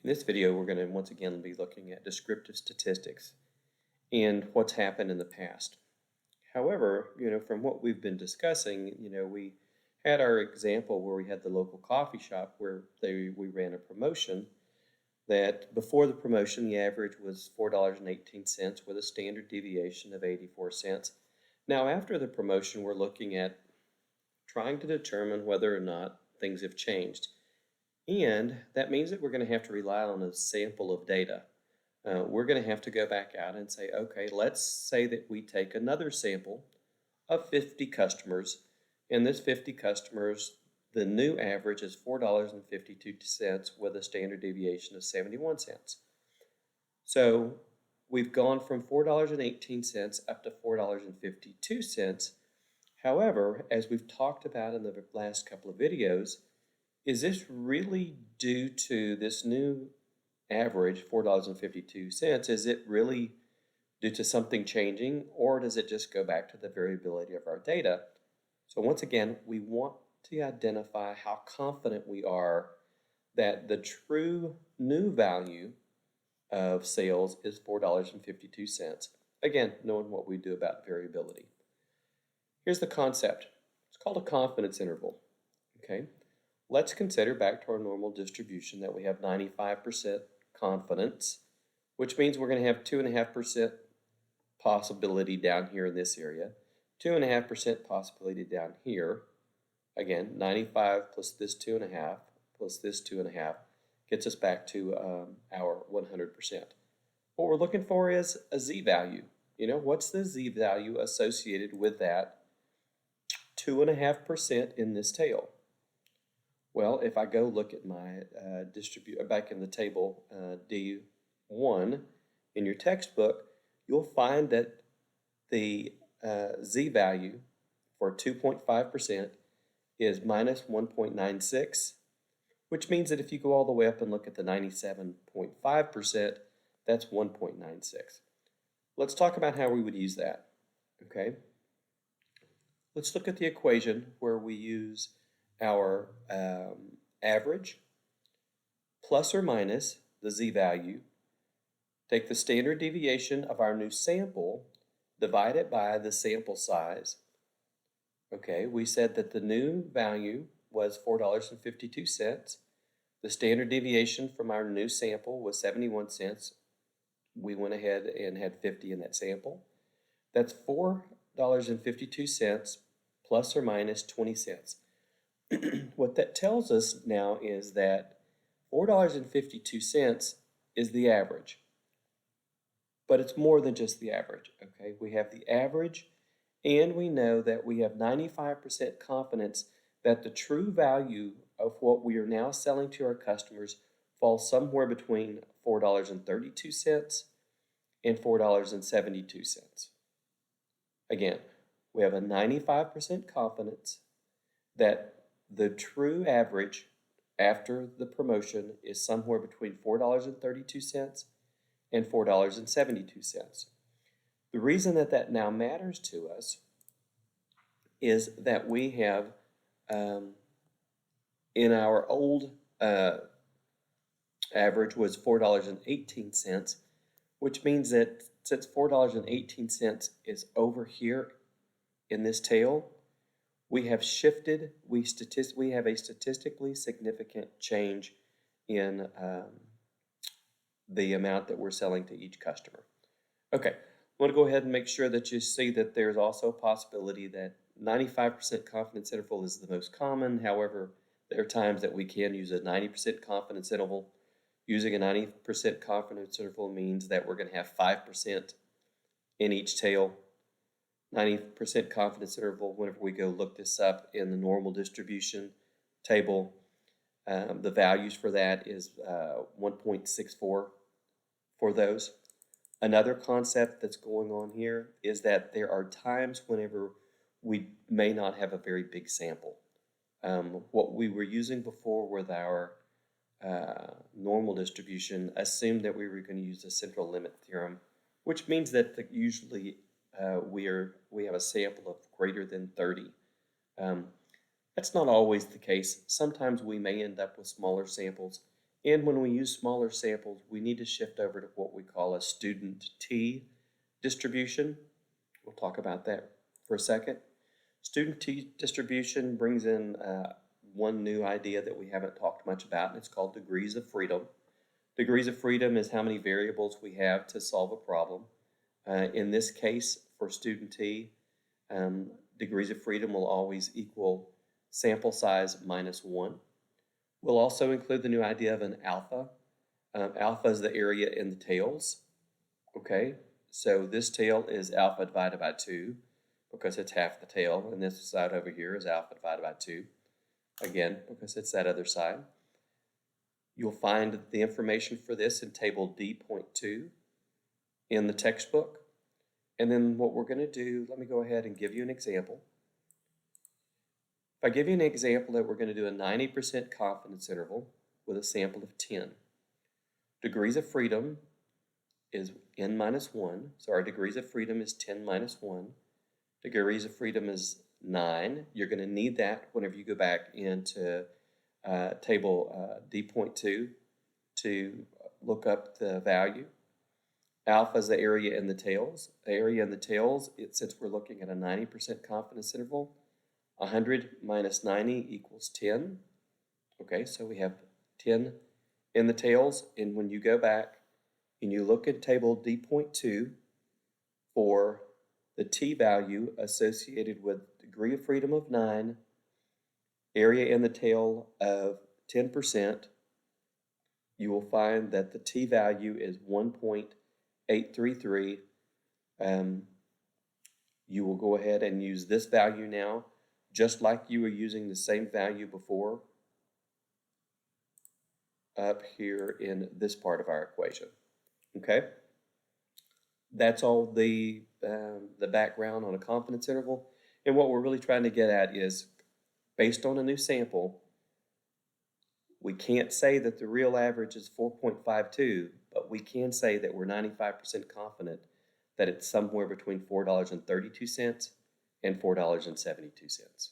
In this video, we're going to once again be looking at descriptive statistics and what's happened in the past. However, from what we've been discussing, we had our example where we had the local coffee shop where we ran a promotion that before the promotion, the average was $4.18 with a standard deviation of 84 cents. Now, after the promotion, we're looking at trying to determine whether or not things have changed. And that means that we're going to have to rely on a sample of data. We're going to have to go back out and say, okay, let's say that we take another sample of 50 customers. And this 50 customers, the new average is $4.52 with a standard deviation of 71 cents. So we've gone from $4.18 up to $4.52. However, as we've talked about in the last couple of videos, is this really due to this new average, $4.52? Is it really due to something changing, or does it just go back to the variability of our data? So once again, we want to identify how confident we are that the true new value of sales is $4.52. Again, knowing what we do about variability. Here's the concept. It's called a confidence interval. Okay. Let's consider back to our normal distribution that we have 95% confidence, which means we're going to have 2.5% possibility down here in this area, 2.5% possibility down here. Again, 95 plus this 2.5 plus this 2.5 gets us back to our 100%. What we're looking for is a z-value. What's the z-value associated with that 2.5% in this tail? Well, if I go look at my back in the table D1 in your textbook, you'll find that the z-value for 2.5% is minus 1.96, which means that if you go all the way up and look at the 97.5%, that's 1.96. Let's talk about how we would use that, okay? Let's look at the equation where we use our average plus or minus the z-value, take the standard deviation of our new sample, divide it by the sample size. Okay, we said that the new value was $4.52. The standard deviation from our new sample was 71 cents. We went ahead and had 50 in that sample. That's $4.52 plus or minus 20 cents. What that tells us now is that $4.52 is the average, but it's more than just the average, okay? We have the average, and we know that we have 95% confidence that the true value of what we are now selling to our customers falls somewhere between $4.32 and $4.72. Again, we have a 95% confidence that the true average after the promotion is somewhere between $4.32 and $4.72. The reason that that now matters to us is that we have in our old average was $4.18, which means that since $4.18 is over here in this tail, we have shifted, we have a statistically significant change in the amount that we're selling to each customer. Okay, I want to go ahead and make sure that you see that there's also a possibility that 95% confidence interval is the most common. However, there are times that we can use a 90% confidence interval. Using a 90% confidence interval means that we're going to have 5% in each tail. 90% confidence interval, whenever we go look this up in the normal distribution table, the values for that is 1.64 for those. Another concept that's going on here is that there are times whenever we may not have a very big sample. What we were using before with our normal distribution assumed that we were going to use the central limit theorem, which means that usually we have a sample of greater than 30. That's not always the case. Sometimes we may end up with smaller samples, And when we use smaller samples, we need to shift over to what we call a student T distribution. We'll talk about that for a second. Student T distribution brings in one new idea that we haven't talked much about, and it's called degrees of freedom. Degrees of freedom is how many variables we have to solve a problem. In this case, for student T, degrees of freedom will always equal sample size minus 1. We'll also include the new idea of an alpha. Alpha is the area in the tails. Okay, so this tail is alpha divided by 2 because it's half the tail, and this side over here is alpha divided by 2, again, because it's that other side. You'll find the information for this in table D.2 in the textbook. And then what we're going to do, let me go ahead and give you an example. If I give you an example that we're going to do a 90% confidence interval with a sample of 10. Degrees of freedom is n minus 1, so our degrees of freedom is 10 minus 1. Degrees of freedom is 9. You're going to need that whenever you go back into table D.2 to look up the value. Alpha is the area in the tails. The area in the tails, since we're looking at a 90% confidence interval, 100 minus 90 equals 10. Okay, so we have 10 in the tails, and when you go back and you look at table D.2 for the T value associated with degree of freedom of 9, area in the tail of 10%, you will find that the T value is 1.833. You will go ahead and use this value now, just like you were using the same value before, up here in this part of our equation. Okay, that's all the background on a confidence interval. And what we're really trying to get at is, based on a new sample, we can't say that the real average is 4.52, but we can say that we're 95% confident that it's somewhere between $4.32 and $4.72.